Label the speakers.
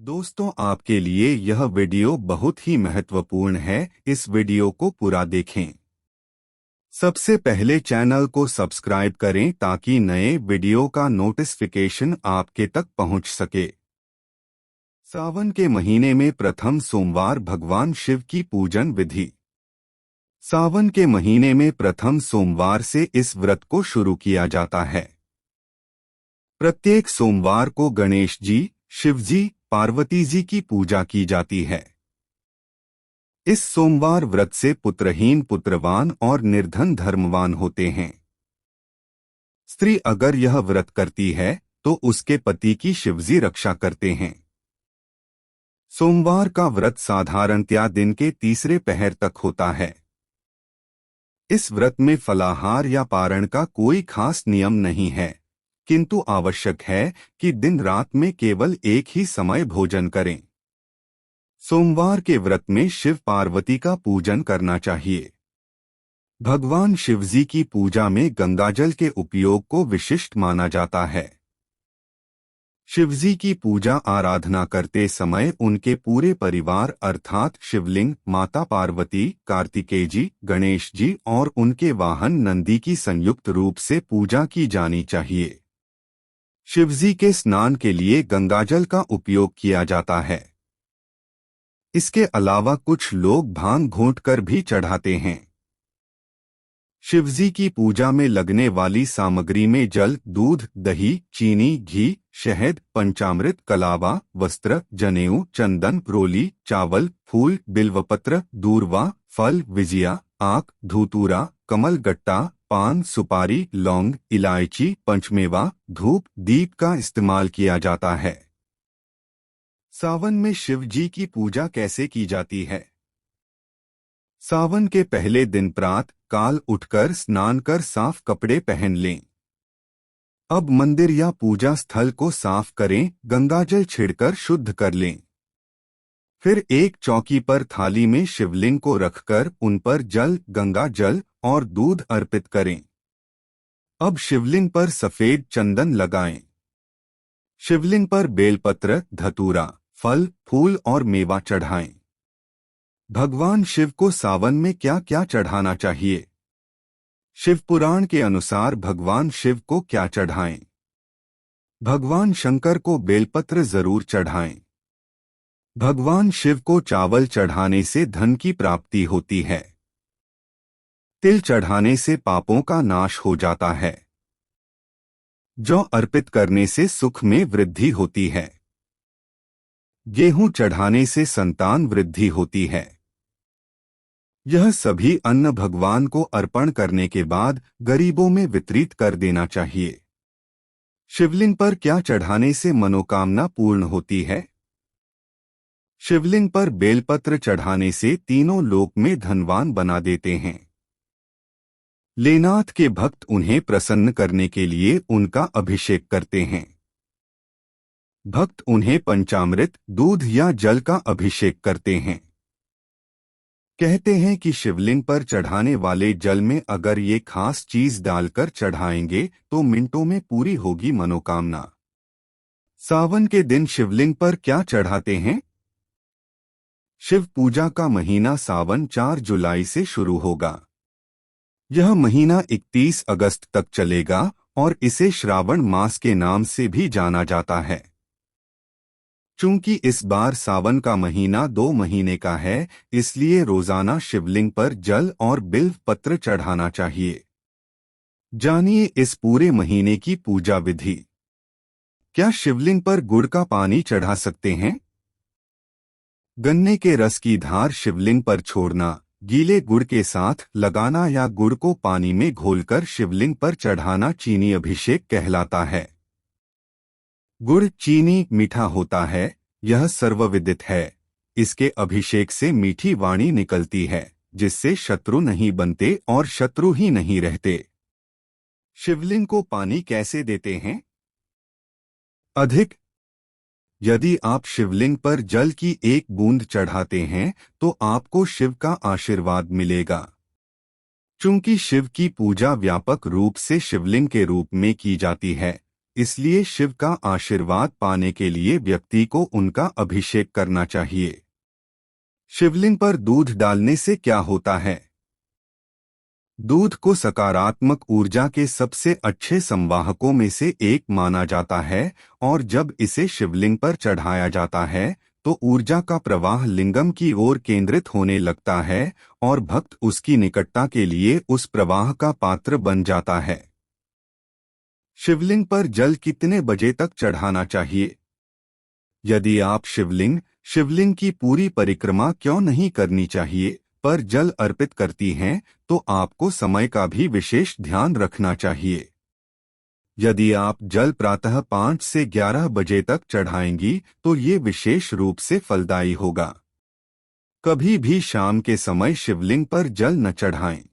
Speaker 1: दोस्तों, आपके लिए यह वीडियो बहुत ही महत्वपूर्ण है। इस वीडियो को पूरा देखें। सबसे पहले चैनल को सब्सक्राइब करें ताकि नए वीडियो का नोटिफिकेशन आपके तक पहुंच सके। सावन के महीने में प्रथम सोमवार भगवान शिव की पूजन विधि। सावन के महीने में प्रथम सोमवार से इस व्रत को शुरू किया जाता है। प्रत्येक सोमवार को गणेश जी, शिव जी, पार्वती जी की पूजा की जाती है। इस सोमवार व्रत से पुत्रहीन पुत्रवान और निर्धन धर्मवान होते हैं। स्त्री अगर यह व्रत करती है तो उसके पति की शिवजी रक्षा करते हैं। सोमवार का व्रत साधारणतया दिन के तीसरे पहर तक होता है। इस व्रत में फलाहार या पारण का कोई खास नियम नहीं है, किंतु आवश्यक है कि दिन रात में केवल एक ही समय भोजन करें। सोमवार के व्रत में शिव पार्वती का पूजन करना चाहिए। भगवान शिवजी की पूजा में गंगाजल के उपयोग को विशिष्ट माना जाता है। शिवजी की पूजा आराधना करते समय उनके पूरे परिवार अर्थात शिवलिंग, माता पार्वती, कार्तिकेय जी, गणेश जी और उनके वाहन नंदी की संयुक्त रूप से पूजा की जानी चाहिए। शिवजी के स्नान के लिए गंगाजल का उपयोग किया जाता है। इसके अलावा कुछ लोग भांग घोंटकर भी चढ़ाते हैं। शिवजी की पूजा में लगने वाली सामग्री में जल, दूध, दही, चीनी, घी, शहद, पंचामृत, कलावा, वस्त्र, जनेऊ, चंदन, रोली, चावल, फूल, बिल्वपत्र, दूर्वा, फल, विजिया, आक, धूतूरा, कमल गट्टा, पान, सुपारी, लौंग, इलायची, पंचमेवा, धूप, दीप का इस्तेमाल किया जाता है। सावन में शिव जी की पूजा कैसे की जाती है? सावन के पहले दिन प्रातः काल उठकर स्नान कर साफ कपड़े पहन लें। अब मंदिर या पूजा स्थल को साफ करें, गंगाजल छिड़कर शुद्ध कर लें। फिर एक चौकी पर थाली में शिवलिंग को रखकर उन पर जल, गंगा जल और दूध अर्पित करें। अब शिवलिंग पर सफेद चंदन लगाएं। शिवलिंग पर बेलपत्र, धतूरा, फल, फूल और मेवा चढ़ाएं। भगवान शिव को सावन में क्या क्या चढ़ाना चाहिए? शिव पुराण के अनुसार भगवान शिव को क्या चढ़ाएं? भगवान शंकर को बेलपत्र जरूर चढ़ाएं। भगवान शिव को चावल चढ़ाने से धन की प्राप्ति होती है। तिल चढ़ाने से पापों का नाश हो जाता है। जौ अर्पित करने से सुख में वृद्धि होती है। गेहूं चढ़ाने से संतान वृद्धि होती है। यह सभी अन्न भगवान को अर्पण करने के बाद गरीबों में वितरित कर देना चाहिए। शिवलिंग पर क्या चढ़ाने से मनोकामना पूर्ण होती है? शिवलिंग पर बेलपत्र चढ़ाने से तीनों लोक में धनवान बना देते हैं। लेनाथ के भक्त उन्हें प्रसन्न करने के लिए उनका अभिषेक करते हैं। भक्त उन्हें पंचामृत, दूध या जल का अभिषेक करते हैं। कहते हैं कि शिवलिंग पर चढ़ाने वाले जल में अगर ये खास चीज डालकर चढ़ाएंगे तो मिनटों में पूरी होगी मनोकामना। सावन के दिन शिवलिंग पर क्या चढ़ाते हैं? शिव पूजा का महीना सावन 4 जुलाई से शुरू होगा। यह महीना 31 अगस्त तक चलेगा और इसे श्रावण मास के नाम से भी जाना जाता है। चूंकि इस बार सावन का महीना 2 महीने का है, इसलिए रोजाना शिवलिंग पर जल और बिल्व पत्र चढ़ाना चाहिए। जानिए इस पूरे महीने की पूजा विधि। क्या शिवलिंग पर गुड़ का पानी चढ़ा सकते हैं? गन्ने के रस की धार शिवलिंग पर छोड़ना, गीले गुड़ के साथ लगाना या गुड़ को पानी में घोलकर शिवलिंग पर चढ़ाना चीनी अभिषेक कहलाता है। गुड़ चीनी मीठा होता है, यह सर्वविदित है। इसके अभिषेक से मीठी वाणी निकलती है, जिससे शत्रु नहीं बनते और शत्रु ही नहीं रहते। शिवलिंग को पानी कैसे देते हैं? अधिक। यदि आप शिवलिंग पर जल की एक बूंद चढ़ाते हैं तो आपको शिव का आशीर्वाद मिलेगा। चूंकि शिव की पूजा व्यापक रूप से शिवलिंग के रूप में की जाती है, इसलिए शिव का आशीर्वाद पाने के लिए व्यक्ति को उनका अभिषेक करना चाहिए। शिवलिंग पर दूध डालने से क्या होता है? दूध को सकारात्मक ऊर्जा के सबसे अच्छे संवाहकों में से एक माना जाता है और जब इसे शिवलिंग पर चढ़ाया जाता है तो ऊर्जा का प्रवाह लिंगम की ओर केंद्रित होने लगता है और भक्त उसकी निकटता के लिए उस प्रवाह का पात्र बन जाता है। शिवलिंग पर जल कितने बजे तक चढ़ाना चाहिए? यदि आप शिवलिंग की पूरी परिक्रमा क्यों नहीं करनी चाहिए पर जल अर्पित करती हैं, तो आपको समय का भी विशेष ध्यान रखना चाहिए। यदि आप जल प्रातः 5 से 11 बजे तक चढ़ाएंगी तो ये विशेष रूप से फलदायी होगा। कभी भी शाम के समय शिवलिंग पर जल न चढ़ाएं।